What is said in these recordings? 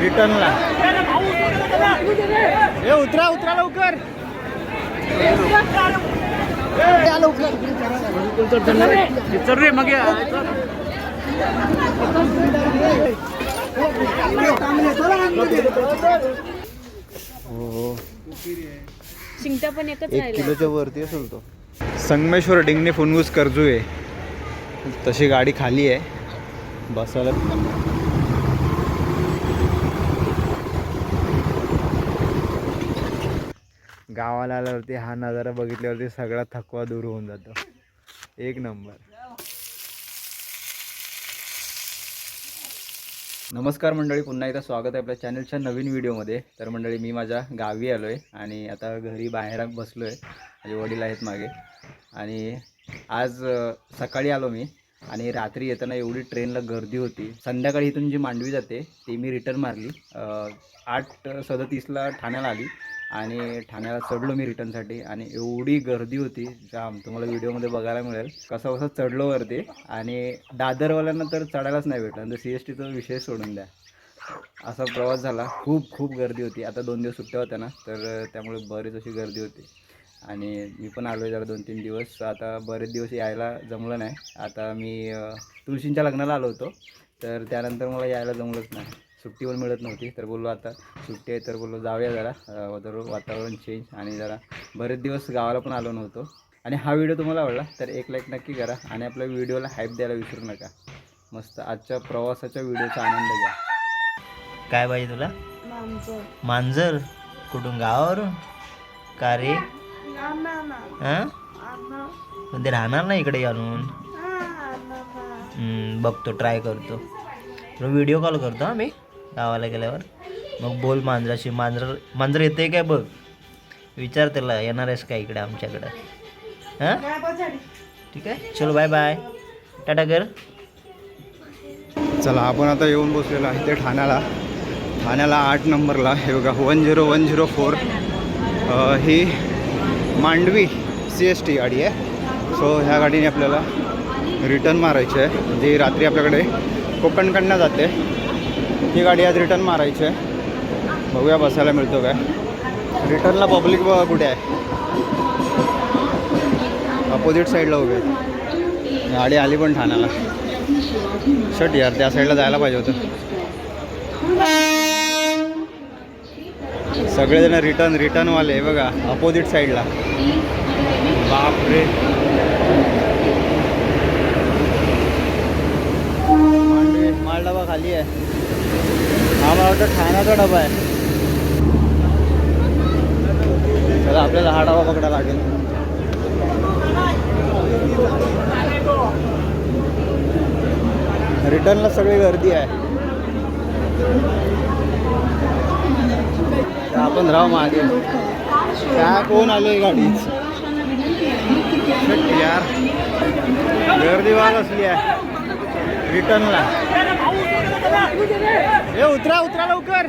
रिटर्नला. हे उतरा उतरा लवकर. चल रे मग हो. शिंगटा पण एकच 1 किलोच्या वरती असेल तो. संगमेश्वर डिंगणे फुनगुस कर्जुए तशी गाडी खाली आहे बसायला. गावाला आल्यावरती हा नजारा बघितल्यावरती सगळा थकवा दूर होऊन जातो. एक नंबर. नमस्कार मंडळी, पुन्हा एकदा स्वागत आहे आपल्या चॅनलच्या नवीन व्हिडिओमध्ये. तर मंडळी, मी माझ्या गावी आलो आहे आणि आता घरी बाहेर बसलो आहे. माझे वडील आहेत मागे. आणि आज सकाळी आलो मी आणि रात्री येताना एवढी ट्रेनला गर्दी होती. संध्याकाळी इथून जी मांडवी जाते ती मी रिटर्न मारली. 8:37ला ठाण्याला आली आणि ठाण्याला चढलो मी रिटर्नसाठी. आणि एवढी गर्दी होती जाम, तुम्हाला व्हिडिओमध्ये बघायला मिळेल. कसं कसं चढलो वरती. आणि दादरवाल्यांना तर चढायलाच नाही भेटलं, तर CSTचा विषय सोडून द्या. असा प्रवास झाला. खूप खूप गर्दी होती. आता 2 दिवस सुट्ट्या होत्या ना, तर त्यामुळे बरीच अशी गर्दी होती. आणि मी पण आलो आहे जरा 2-3 दिवस. आता बरेच दिवस यायला जमलं नाही. आता मी तुळशींच्या लग्नाला आलो होतो, तर त्यानंतर मला यायला जमलंच नाही. सुट्टी पण मिळत नव्हती. तर बोललो आता सुट्टी आहे तर बोललो जाऊया जरा, वातावरण चेंज. आणि जरा बरेच दिवस गावाला पण आलो नव्हतो. आणि हा व्हिडिओ तुम्हाला आवडला तर एक लाईक नक्की करा आणि आपल्या व्हिडिओला हाईप द्यायला विसरू नका. मस्त आजच्या प्रवासाच्या व्हिडिओचा आनंद घ्या. काय पाहिजे तुला? मांजर. कुठून? गावावरून? का रे? हां, पण ते राहणार ना इकडे आणून. बघतो, ट्राय करतो. तुला व्हिडिओ कॉल करतो हां मी गावाला गेल्यावर. मग बोल मांजराशी. मांजर येते काय बघ, विचार त्याला येणार आहेस का इकडे आमच्याकडं. हां ठीक आहे, चलो बाय बाय, टाटा कर. चला, आपण आता येऊन बसलेलो आहे ते ठाण्याला 8 नंबरला. हे बघा 10104 ही मांडवी CST गाडी आहे. सो ह्या गाडीने आपल्याला रिटर्न मारायची आहे. म्हणजे रात्री आपल्याकडे कोकणकडनं जाते ही गाडी, आज रिटर्न मारायची आहे. बघूया बसायला मिळतो काय. रिटर्नला पब्लिक बघा कुठे आहे, अपोजिट साईडला उभे आहेत. गाडी आली पण ठाण्याला. शट यार, त्या साईडला जायला पाहिजे होतं. सगळेजण रिटर्नवाले बघा अपोजिट साईडला. बापरे, माल डबा खाली आहे. हा मला वाटतं ठाण्याचा डबा आहे. चला, आपल्याला हा डबा पकडायला लागेल. रिटर्नला सगळी गर्दी आहे. आपण राहू मागे. काय कोण आले गाडीच यार, गर्दी वाढ असली आहे रिटर्नला. हे उतरा उतरा लवकर.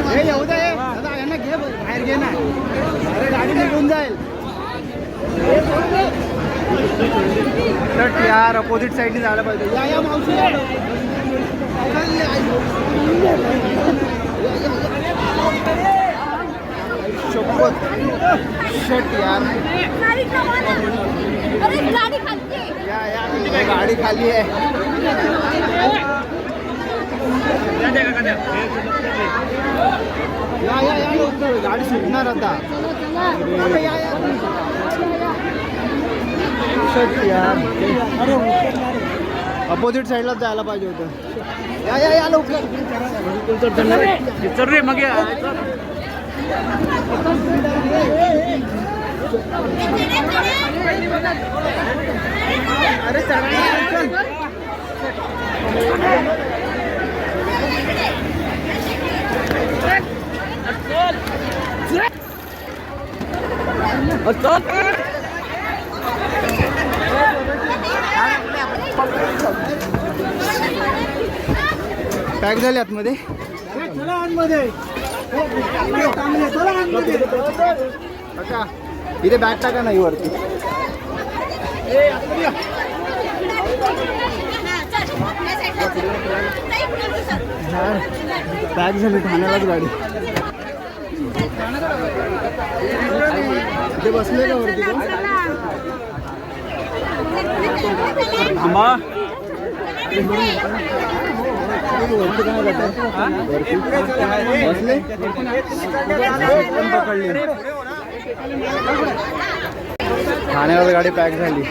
हे येऊ दे दादा, यांना घे बाहेर, घे ना. अरे गाडी निघून जाईल. यार, अपोजिट साईडने जायला पाहिजे. या मावशी. शट यार, गाडी खाली आहे. गाडी सुटणार आता. अपोजिट साईडलाच जायला पाहिजे होतं. या लवकर. चल रे मग अरे चल. पॅक झाले आतमध्ये. अच्छा, इथे बॅग टाका नाही वरती. पॅक झाली ठाण्यालाच गाडी. ते बसले का वरती? थांबा. वरती काय वरती बसले पण पकडली. ठाण्याला गाडी पॅक झाली.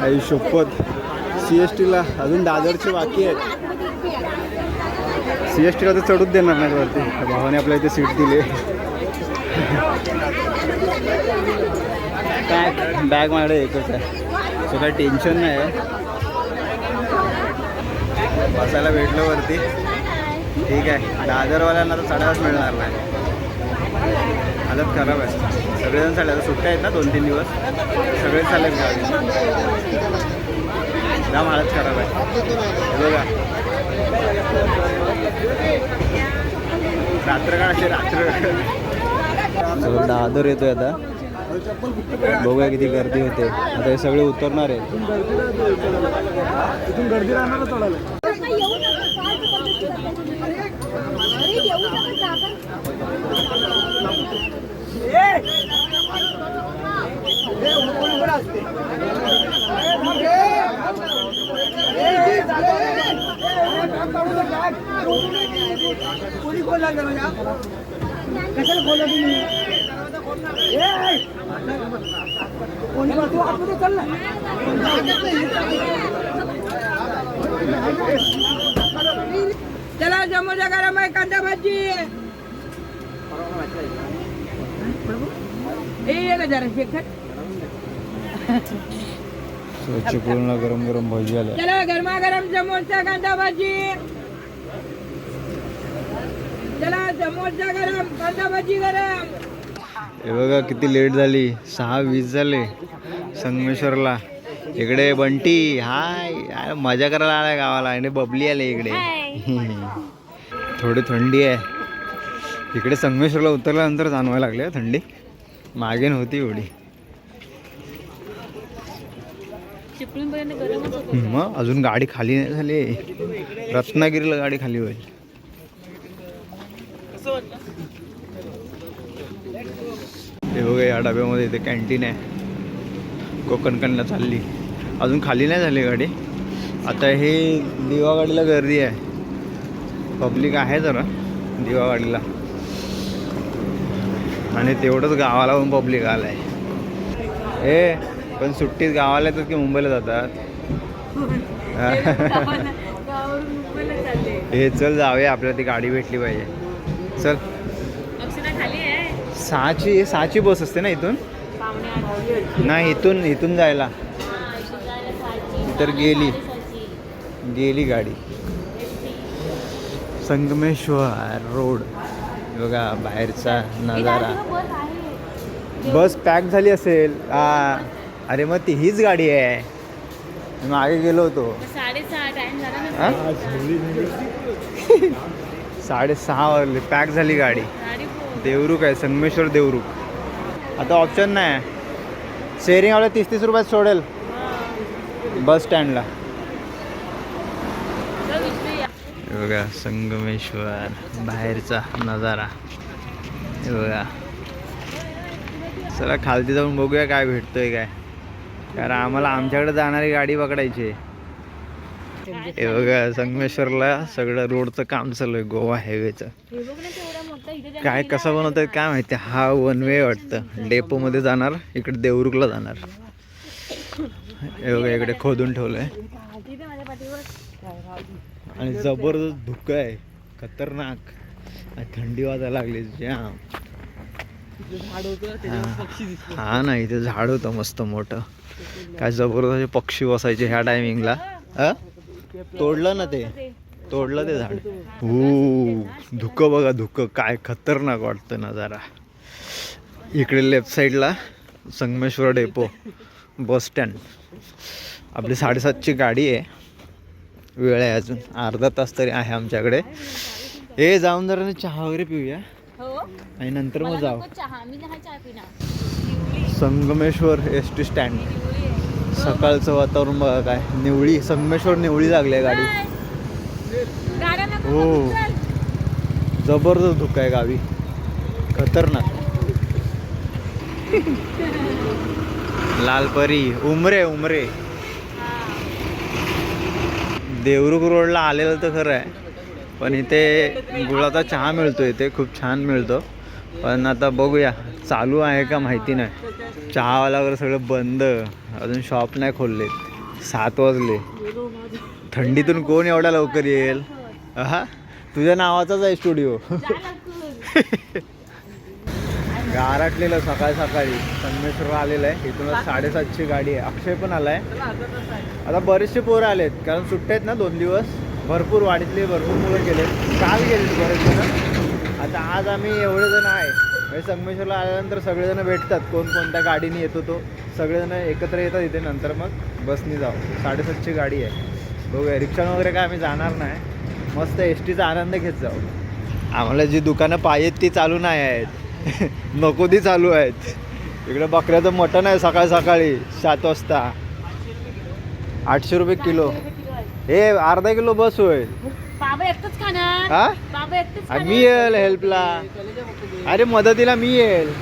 आई शपथ. CST ला अजून दादरची बाकी आहेत. CST ला तर चढूच देणार नाही वरती. भावाने आपल्या इथे सीट दिली. बॅग माझ्याकडे एकच आहे, सो काही टेन्शन नाही आहे. बसायला भेटलं वरती ठीक आहे. दादरवाल्यांना तर चढायलाच मिळणार नाही. हालत खराब आहे. सगळेजण चालले. आता सुट्ट्या आहेत ना 2-3 दिवस. सगळेच चालले गावी. जाम हालत खराब आहे. हे बघा रात्र का अशी रात्र. दादर येतोय आता. बघूया किती गर्दी होते. आता हे सगळे उतरणार आहेत. इथून गर्दी राहणार चढायला. चला समोसा गरम आहे, कांदा भाजी. जरा शेखर स्वच्छ पूर्ण गरम गरम भजी आले. चला गरमागरम समोसा कांदा भाजी. चला समोसा गरम कांदा भाजी गरम. हे बघा किती लेट झाली. 6:20 झाले संगमेश्वरला. इकडे बंटी हाय मजा करायला आलाय गावाला. आणि बबली आले इकडे. थोडी थंडी आहे इकडे. संगमेश्वरला उतरल्यानंतर जाणवायला लागली थंडी. मागे नव्हती एवढी. चिपळूणपर्यंत गरमच होतं. मग अजून गाडी खाली नाही झाली. रत्नागिरीला गाडी खाली होईल. हे बघा या डब्यामध्ये इथे कॅन्टीन आहे. कोकणकडनं चालली. अजून खाली नाही झाली गाडी. आता हे दिवागाडीला गर्दी आहे. पब्लिक आहे जरा दिवागाडीला. आणि तेवढंच गावाला पण पब्लिक आलं आहे. हे पण सुट्टीत गावाला येतात की मुंबईला जातात? हे चल जाऊया. आपल्याला ती गाडी भेटली पाहिजे. चल. अक्षरा खाली आहे. 6ची बस असते ना इथून? नाही इथून जायला. तर गेली गाडी. संगमेश्वर रोड बघा बाहेरचा नजारा. बस पॅक झाली असेल. अरे मग ती हीच गाडी आहे. मी मागे गेलो होतो. 6:30 टाइम झाला ना. 6:30 वाजले. पॅक झाली गाडी. देवरुख आहे. संगमेश्वर देवरुख. आता ऑप्शन नाही. शेअरिंगवाला 30-30 रुपयात सोडेल बस स्टँडला. हे बघा संगमेश्वर बाहेरचा नजारा. हे बघा. चला खालती जाऊन बघूया काय भेटतोय काय. कारण आम्हाला आमच्याकडे जाणारी गाडी पकडायची. हे बघा संगमेश्वरला सगळं रोडचं काम चालू आहे. गोवा हायवेचं. काय कसं बनवतात काय माहिती. हा 1 वे वाटतं. डेपोमध्ये जाणार, इकडे देवरुखला जाणार. हे बघा इकडे खोदून ठेवलंय. आणि जबरदस्त धुकं आहे. खतरनाक. आणि थंडी वाजायला लागली जाम. हा ना इथे झाड होतं मस्त मोठं. काय जबरदस्त पक्षी बसायचे ह्या टायमिंगला. तोडलं ना ते. तोडलं ते झाड. धुकं बघा धुकं. काय खतरनाक वाटतं नजारा. इकडे लेफ्ट साईडला संगमेश्वर डेपो बस स्टँड. आपली 7:30ची गाडी आहे. वेळ आहे अजून अर्धा तास तरी आहे आमच्याकडे. हे जाऊन जरा चहा वगैरे पिऊया. आणि नंतर मग जाऊ. चहा मी नाही चहा पिणार. Sangameshwar S T stand. सकाळचं वातावरण बघा काय. निवळी संगमेश्वर निवळी लागली आहे गाडी. गाड्या नको हो. बघू, चल. जबरदस्त धुका आहे गावी. खतरनाक. लालपरी उमरे उमरे. देवरुख रोडला आलेलं तर खरं आहे, पण इथे गुळाचा चहा मिळतो. इथे खूप छान मिळतो. पण आता बघूया चालू आहे का माहिती नाही. चहावाला वगैरे सगळं बंद. अजून शॉप नाही खोलले. 7 वाजले. थंडीतून कोण एवढा लवकर येईल. हा तुझ्या नावाचाच आहे स्टुडिओ. गारटलेलं सकाळी सकाळी. संगमेश्वरला आलेलं आहे. इथूनच 7:30ची गाडी आहे. अक्षय पण आलाय. आता बरेचसे पोरं आलेत कारण सुट्ट्या आहेत ना 2 दिवस. भरपूर वाडीतले भरपूर मुलं गेले. काल गेले बरेच जण. आता आज आम्ही एवढे जण आहे. म्हणजे संगमेश्वरला आल्यानंतर सगळेजण भेटतात. कोण कोणत्या गाडीने येतो तो. सगळेजण एकत्र येतात इथे. नंतर मग बसनी जाऊ. 7:30ची गाडी आहे. बघूया. रिक्षा वगैरे काय आम्ही जाणार नाही. मस्त एस टीचा आनंद घेत जाऊ. आम्हाला जी दुकानं पाहिजेत ती चालू नाही आहेत. नको ती चालू आहेत. इकडे बकऱ्याचं मटण आहे सकाळी सकाळी 7 वाजता. 800 रुपये किलो. हे अर्धा किलो बस होईल. बाबा एकटंच खाणार. हा बाबा एकटंच आणि मी येईल हेल्पला. अरे मदतीला मी येईल.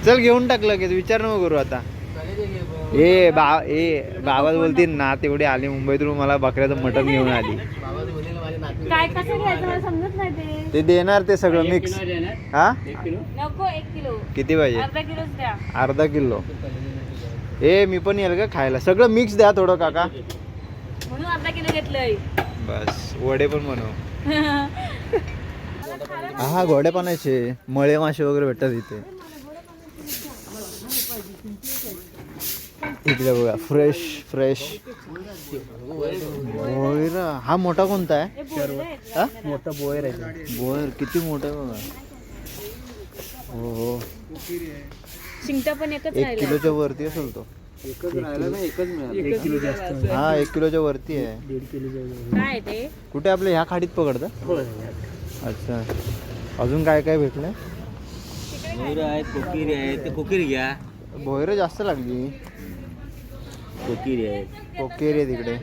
चल घेऊन टाकलं की विचार नको करू आता. बाबा बोलतील ना तेवढी आली मुंबईतून मला बकऱ्याचं मटण घेऊन आली. काय कसं घ्यायचं मला समजत नाही ते. ते देणार ते सगळं मिक्स. हा नको 1 किलो. किती पाहिजे. अर्धा किलोच द्या. अर्धा किलो. मी पण येईल का खायला. सगळं मिक्स द्या थोडं काका. म्हणून अर्धा किलो घेतलंय. बस वडे पण बनव. हा घोडे पाण्याचे मळे मासे वगैरे भेटतात इथे. इकडे बघा फ्रेश फ्रेश. बोयर. हा मोठा कोणता आहे. हा मोठा बोयर आहे. बोयर किती मोठा आहे बघा. हो हो. शिंगटा पण एकच 1 राहिला. किलोच्या वरती असेल तो. हा 1 किलोच्या वरती आहे. काय ते कुठे आपल्या ह्या खाडीत पकडतं. अच्छा. अजून काय काय भेटलंय. कोकिरी आहे ते कोकिरी घ्या. भोयर जास्त लागली. कोकिरी आहे. कोकेरी आहे तिकडे.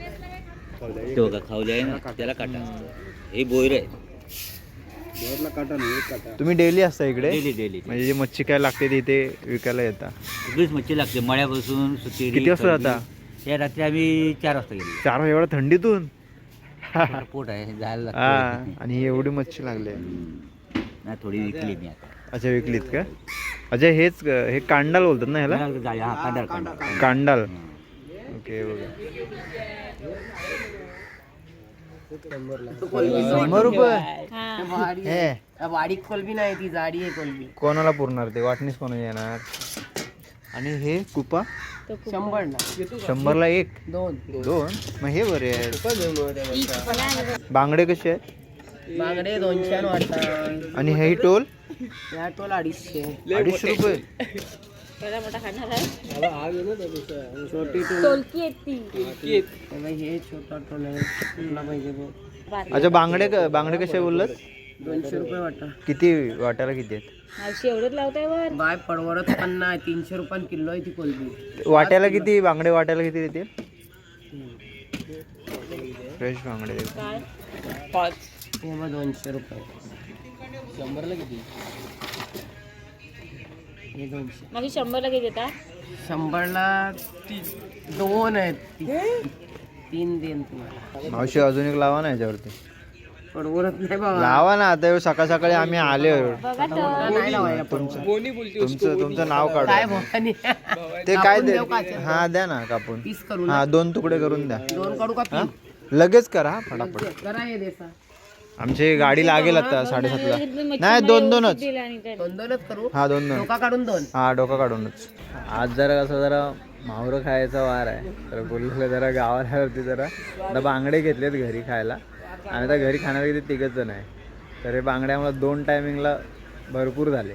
तो का खावले आहे ना त्याला काटा. हे बोयर आहे. तुम्ही डेली असता इकडे. डेली म्हणजे जे मच्छी काय लागते ते इथे विकायला येतात. सगळीच मच्छी लागते मळ्यापासून. किती वाजता जाता. या रात्री आम्ही 4 वाजता गेलो. 4 एवढ्या थंडीतून. पोट आहे जायला हा लागतं. आणि एवढी मच्छी लागली. नाही थोडी विकली मी आता. अच्छा विकलीत का. अच्छा हेच हे कांडाल बोलतात ना ह्याला. हा कांदा कांडाल. ओके बघा. 100 रुपये. हे वाडी कोलबी नाही ती जाडी आहे कोलबी. कोणाला पुरणार ते. वाटणीच कोणाला येणार. आणि हे कुपा 100ला 1 2. मग हे बरे आहेत. बांगडे कसे आहेत. बांगडे 200 वाटतात. आणि हे टोल. या टोल 250. 250 रुपये. पहिला मोठा खाणार आहे. छोटी टोल. टोलकी येते. हे छोटा टोल आहे. तुला पाहिजे बघ. अच्छा बांगडे कसे बोललात. 200 रुपये वाटा. किती वाटायला किती आहेत. मावशी एवढंच लावताय वर. बाय परवडत पण नाही. 300 रुपये किलो आहे ती कोलबी. वाट्याला किती बांगडे वाट्याला किती देतील. फ्रेश बांगडे देतील. काय 5. हे मग 200 रुपये. 100ला किती. हे 200. माझी 100ला किती देता. 100ला 2 आहेत. 3 देईन तुम्हाला. मावशी अजून एक लावा ना याच्यावरती. परवडत नाही बाबा. लावा ना आता. सकाळ सकाळी आम्ही आले. बघा तर. नाही लावायला तुमचं नाव काय काढू. भवानी. ते काय कापून देऊ का? हा द्या ना कापून. पीस करू हा 2 तुकडे करून द्या. 2 काढू का हा? 3. लगेच करा फटाफट. करा हे देसा. आमची गाडी लागेल आता 7:30ला. नाही 2-2च. 2-2च करू. हा 2-2. डोका काढून 2. हा डोका काढूनच. आज जरा मावरं खायचा वार आहे. तर बोललेलं जरा गावाला होती जरा. आता बांगडे घेतलेत घरी खायला. आणि आता घरी खाणार किती 3घच जण आहे. तर हे बांगडे आम्हाला 2 टायमिंगला भरपूर झाले.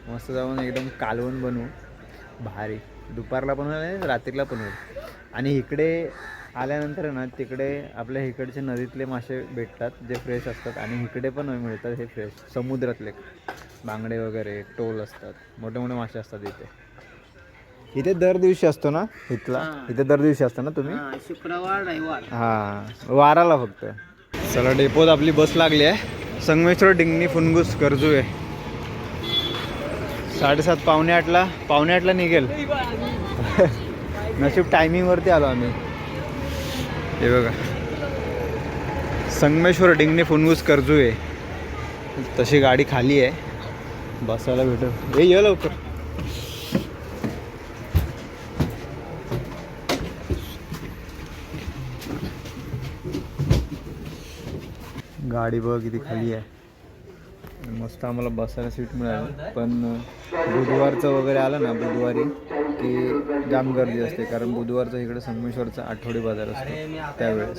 मस्त जाऊन एकदम कालवण बनवू. भारी. दुपारला पण होईल रात्रीला पण होईल. आणि इकडे आल्यानंतर ना तिकडे आपल्या इकडचे नदीतले मासे भेटतात जे फ्रेश असतात आणि इकडे पण मिळतात हे फ्रेश समुद्रातले बांगडे वगैरे टोल असतात, मोठे मोठे मासे असतात इथे. इथे दर दिवशी असतो ना इथला? इथे दर दिवशी असतो ना तुम्ही? शुक्रवार रविवार. हां, वाराला फक्त. चला डेपोत आपली बस लागली आहे, संगमेश्वर डिंगणी फुनगुस कर्जुवे. 7:30 पावणे आठला निघेल. नशीब टायमिंगवरती आलो आम्ही. हे बघा संगमेश्वर डिंगणी फुनगुस कर्जुवे. तशी गाडी खाली आहे, बसायला भेटेल. हे ये लवकर. गाडी बघ किती खाली आहे. मस्त आम्हाला बसायला सीट मिळाली. पण बुधवारचं वगैरे आलं ना, बुधवारी की जाम गर्दी असते, कारण बुधवारचं इकडे संगमेश्वरचा आठवडी बाजार असतो, त्यावेळेस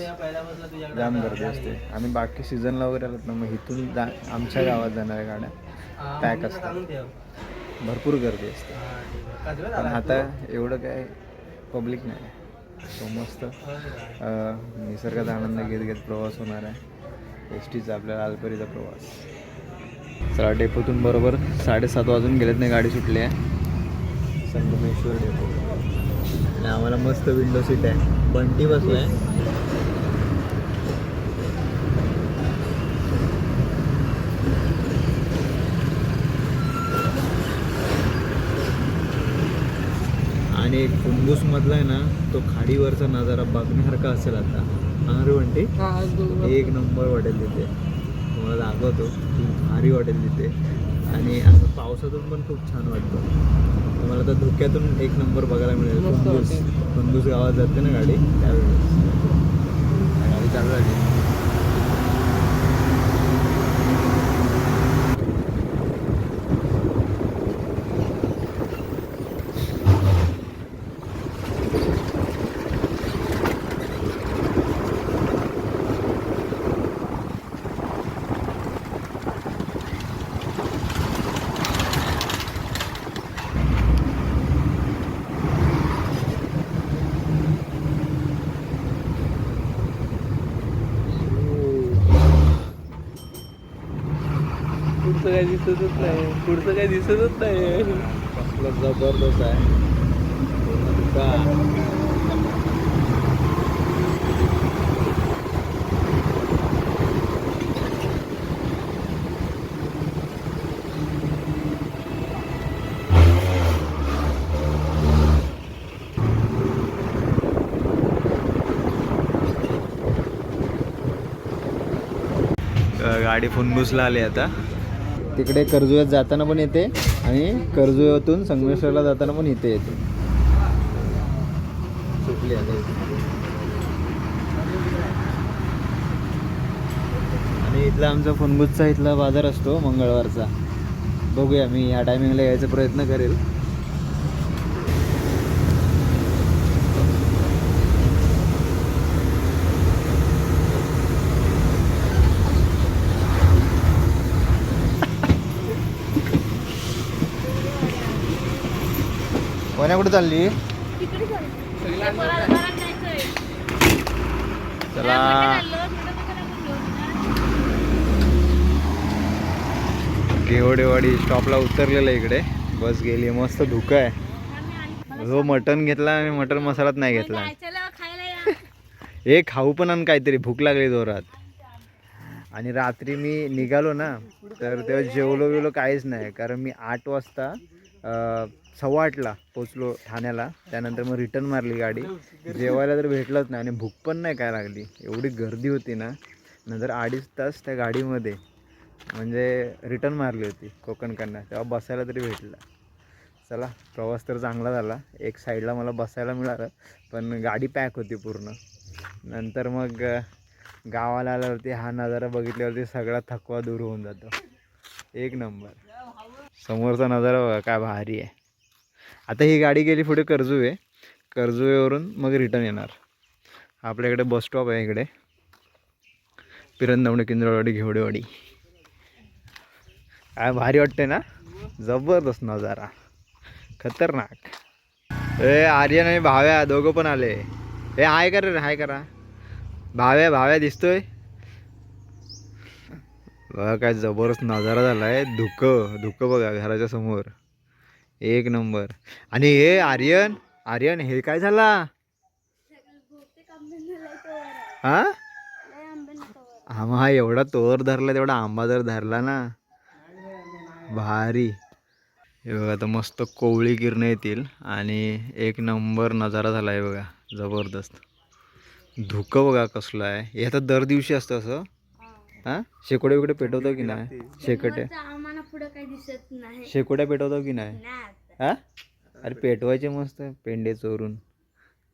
जाम गर्दी असते. आणि बाकी सीझनला वगैरे आलं ना, मग इथून आमच्या गावात जाणाऱ्या गाड्या पॅक असतात, भरपूर गर्दी असते. पण आता एवढं काय पब्लिक नाही, तो मस्त निसर्गाचा आनंद घेत घेत प्रवास होणार आहे. एस टीचा आपल्याला आलपरीचा प्रवास. चला डेपोतून बरोबर 7:30 वाजून गेलेत नाही, गाडी सुटली आहे संगमेश्वर डेपो. आणि आम्हाला मस्त विंडो सीट आहे, बंटी बसलो आहे. आणि एक फुनगुसमधला आहे ना, तो खाडीवरचा नजारा बघण्यासारखा असेल आता. अरे बंटी एक नंबर वाटेल तिथे, तुम्हाला दाखवतो. भारी वाटेल तिथे. आणि असं पावसातून पण खूप छान वाटतं. तुम्हाला तर धुक्यातून एक नंबर बघायला मिळेल. फुनगुस गावात जाते ना गाडी, त्यावेळेस गाडी चालू झाली. पुढचं काय दिसतच नाही. कसलं जबरदस्त आहे. गाडी फुनगुसला आली आता. तिकडे कर्जुव्यात जाताना पण येते आणि कर्जुव्यातून संगमेश्वरला जाताना पण इथे येते. सुटली आहे. आणि इथला आमचा फुनगुसचा इथला बाजार असतो मंगळवारचा. बघूया, मी ह्या टायमिंगला यायचा प्रयत्न करेल. कोण्या कुठे चालली? चला घेवडेवाडी स्टॉपला उतरलेलं इकडे. बस गेली, मस्त धुकं आहे. जो मटण घेतला आणि मटण मसालाच नाही घेतला. हे खाऊ पण आणि काहीतरी भूक लागली जोरात. आणि रात्री मी निघालो ना, तर तेव्हा जेवलो काहीच नाही, कारण मी 8 वाजता 8:15ला पोचलो ठाण्याला. त्यानंतर मग रिटर्न मारली गाडी. जेवायला तर भेटलंच नाही आणि भूक पण नाही काय लागली, एवढी गर्दी होती ना. नंतर 2.5 तास त्या गाडीमध्ये म्हणजे रिटर्न मारली होती कोकणकडनं, तेव्हा बसायला तरी भेटलं. चला, प्रवास तर चांगला झाला. एक साईडला मला बसायला मिळालं, पण गाडी पॅक होती पूर्ण. नंतर मग गावाला आल्यावरती हा नजारा बघितल्यावरती सगळा थकवा दूर होऊन जातो. एक नंबर. समोरचा नजारा बघा काय भारी आहे. आता ही गाडी गेली पुढे कर्जुवेवरून मग रिटर्न येणार. आपल्याकडे बस स्टॉप आहे इकडे, पिरंदवणे, किंजळवाडी, घेवडेवाडी. काय भारी वाटते ना, जबरदस्त नजारा, खतरनाक. आर्यन आणि भाव्या दोघं पण आले. हे हाय कर रे, हाय करा. भाव्या दिसतोय बघा, काय जबरदस्त नजारा झालाय. धुकं बघा घराच्या समोर, एक नंबर. आणि हे आर्यन हे काय झाला हा? हा मग हा एवढा तोवर धरला, तेवढा आंबा जर धरला ना भारी. हे बघा आता मस्त कोवळी किरणं येतील आणि एक नंबर नजारा झाला आहे बघा, जबरदस्त. धुकं बघा कसलं आहे. हे आता दर दिवशी असतं असं. हा शेकोड्या बिकोड्या पेटवतो की नाही? आम्हाला पुढे काही दिसत नाही. शेकोड्या पेटवतो की नाही? हा अरे पेटवायचे मस्त पेंडे चोरून.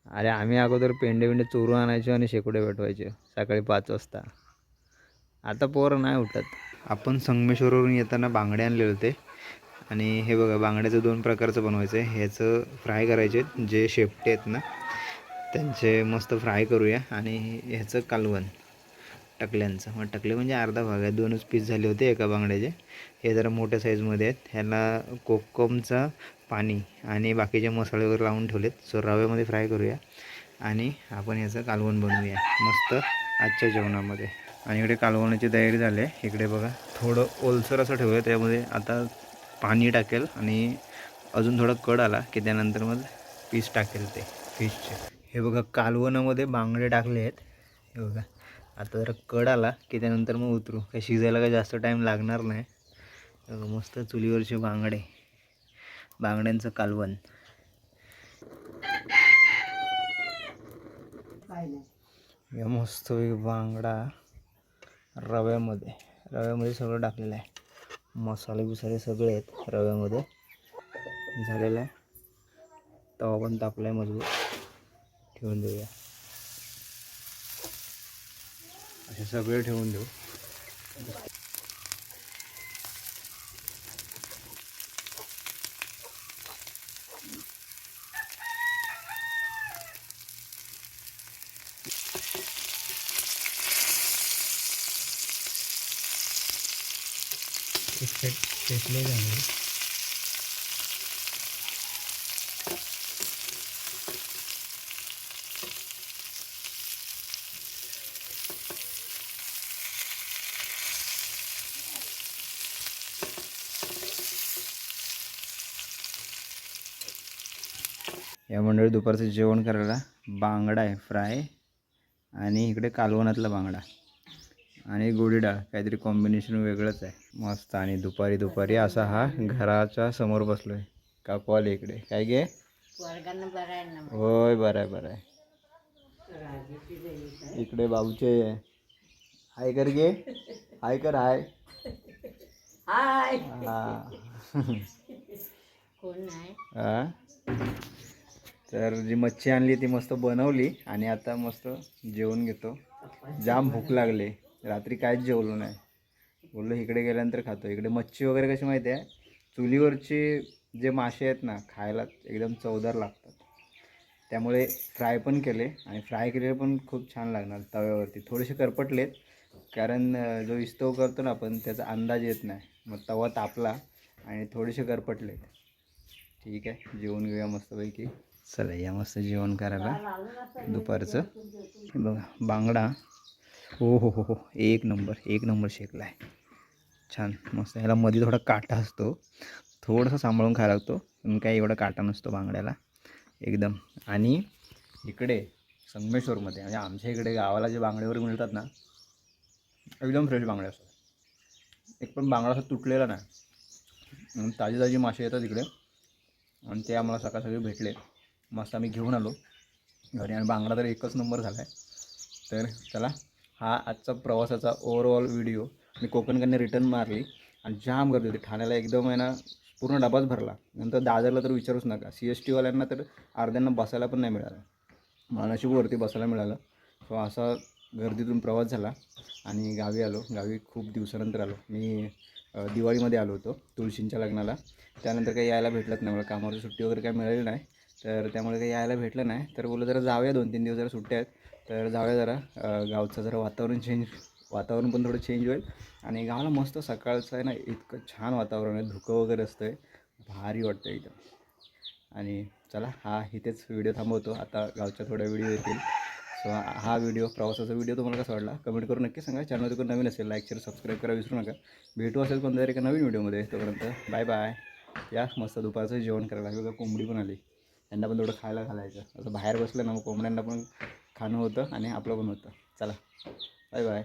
अरे आम्ही अगोदर पेंडे चोरून आणायचो आणि शेकोडे पेटवायचे सकाळी 5 वाजता. आता पोरं नाही उठत. आपण संगमेश्वरवरून येताना बांगडे आणले होते आणि हे बघा बांगड्याचं 2 प्रकारचं बनवायचं आहे. ह्याचं फ्राय करायचे, जे शेपटे आहेत ना त्यांचे मस्त फ्राय करूया. आणि ह्याचं कालवण टकल्यांचं. मग टकले म्हणजे अर्धा भाग आहे, 2च पीस झाले होते एका बांगड्याचे. हे जरा मोठ्या साईजमध्ये आहेत. ह्याला कोकमचा पाणी आणि बाकीचे मसाले वगैरे लावून ठेवलेत. सो रव्यामध्ये फ्राय करूया आणि आपण ह्याचं कालवण बनवूया मस्त आजच्या जेवणामध्ये. आणि इकडे कालवणाची तयारी झाली आहे. इकडे बघा थोडं ओलसर असं ठेवूया, त्यामध्ये आता पाणी टाकेल आणि अजून थोडा कड आला की त्यानंतर मग पीस टाकेल ते फिशचे. हे बघा कालवणामध्ये बांगडे टाकले आहेत. हे बघा आता जरा कड आला की त्यानंतर मग उतरू. काही शिजायला काही जास्त टाईम लागणार नाही. मस्त चुलीवरचे बांगड्यांचं कालवण. या मस्त बांगडा रव्यामध्ये सगळं टाकलेलं आहे. मसाले बिसाले सगळे आहेत रव्यामध्ये. झालेलं आहे. तवा पण तापला आहे मजबूत. ठेवून देऊया, असे सगळे ठेवून देऊ. पेटले झाले. या मंडळी दुपारचं जेवण करायला बांगडा आहे फ्राय आणि इकडे कालवणातला बांगडा आणि गोडी डाळ, काहीतरी कॉम्बिनेशन वेगळंच आहे मस्त. आणि दुपारी असा हा घराच्या समोर बसलो आहे. काकू आले इकडे. काय गे? होय बरं आहे. इकडे बाबूचे हाय कर गे, हाय कर, हाय हाय. हा तर जी मच्छी आणली ती मस्त बनवली आणि आता मस्त जेवण घेतो. जाम भूक लागले, रात्री काहीच जेवलो नाही. बोललो इकडे गेल्यानंतर खातो. इकडे मच्छी वगैरे कशी माहिती आहे, चुलीवरचे जे मासे आहेत ना खायला एकदम चवदार लागतात. त्यामुळे फ्राय पण केले आणि फ्राय केलेले पण खूप छान लागणार तव्यावरती. थोडेसे करपटलेत कारण जो इस्तव करतो ना आपण त्याचा अंदाज येत नाही. मग तवा तापला आणि थोडेसे करपटलेत. ठीक आहे, जेवण घेऊया मस्तपैकी. चला या मस्त जेवण करायला दुपारचं. बघा बांगडा, हो एक नंबर शेकला आहे. छान मस्त. ह्याला मध्ये थोडा काटा असतो, थोडंसं सांभाळून खायला लागतो, पण काही एवढा काटा नसतो बांगड्याला एकदम. आणि इकडे संगमेश्वरमध्ये म्हणजे आमच्या इकडे गावाला जे बांगडे वगैरे मिळतात ना एकदम फ्रेश बांगडे असतात. एक पण बांगडा असा तुटलेला नाही. ताजी मासे येतात इकडे आणि ते आम्हाला सकाळी भेटले. मस्त आम्ही घेऊन आलो घरी आणि बांगडा तर एकच नंबर झाला आहे. तर चला हा आजचा प्रवासाचा ओव्हरऑल व्हिडिओ. मी कोकणकडनं रिटर्न मारली आणि जाम गर्दी होती ठाण्याला. एकदम आहे ना पूर्ण डबाच भरला. नंतर दादरला तर विचारूच नका. CST वाल्यांना तर अर्ध्यांना बसायला पण नाही मिळालं. मला नशीबवरती बसायला मिळालं. सो असा गर्दीतून प्रवास झाला आणि गावी आलो. गावी खूप दिवसानंतर आलो. मी दिवाळीमध्ये आलो होतो तुळशींच्या लग्नाला. त्यानंतर काही यायला भेटलंच नाही. मला कामावरची सुट्टी वगैरे काही मिळाली नाही, तर त्यामुळे काही यायला भेटलं नाही. तर बोललं जरा जाऊया, 2-3 दिवस जरा सुट्ट्या आहेत तर जाऊया जरा. गावचं जरा वातावरण पण थोडं चेंज होईल. आणि गावाला मस्त सकाळचं आहे ना इतकं छान वातावरण आहे. धुकं वगैरे असतं आहे, भारी वाटतं एकदम. आणि चला हा इथेच व्हिडिओ थांबवतो. आता गावच्या थोड्या व्हिडिओ येतील. सो हा व्हिडिओ प्रवासाचा व्हिडिओ तुम्हाला कसा वाटला कमेंट करून नक्की सांगा. चॅनल कोण नवीन असेल लाईक शेअर सबस्क्राईब करा विसरू नका. भेटू असेल कोणत्या तरी एका नवीन व्हिडिओमध्ये. तोपर्यंत बाय बाय. या मस्त दुपारचं जेवण करायला बघा कोंबडी पण आली. त्यांना पण थोडं खायला घालायचं. असं बाहेर बसलं ना मग कोंबड्यांना पण खाणं होतं आणि आपलं पण होतं. चला बाय बाय.